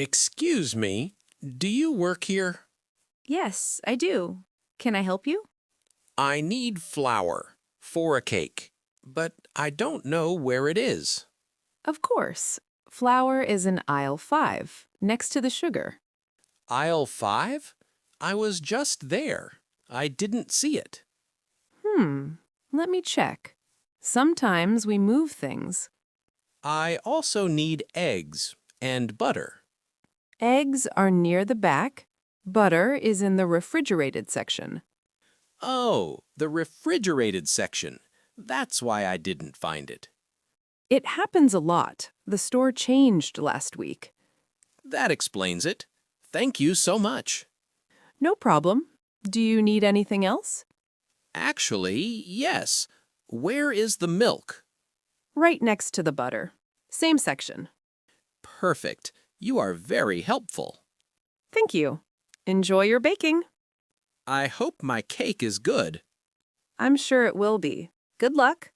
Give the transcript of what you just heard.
Excuse me, do you work here? Yes, I do. Can I help you? I need flour for a cake, but I don't know where it is. Of course. Flour is in aisle 5, next to the sugar. Aisle 5? I was just there. I didn't see it. Let me check. Sometimes we move things. I also need eggs and butter. Eggs are near the back. Butter is in the refrigerated section. Oh, the refrigerated section. That's why I didn't find it. It happens a lot. The store changed last week. That explains it. Thank you so much. No problem. Do you need anything else? Actually, yes. Where is the milk? Right next to the butter. Same section. Perfect. You are very helpful. Thank you. Enjoy your baking. I hope my cake is good. I'm sure it will be. Good luck.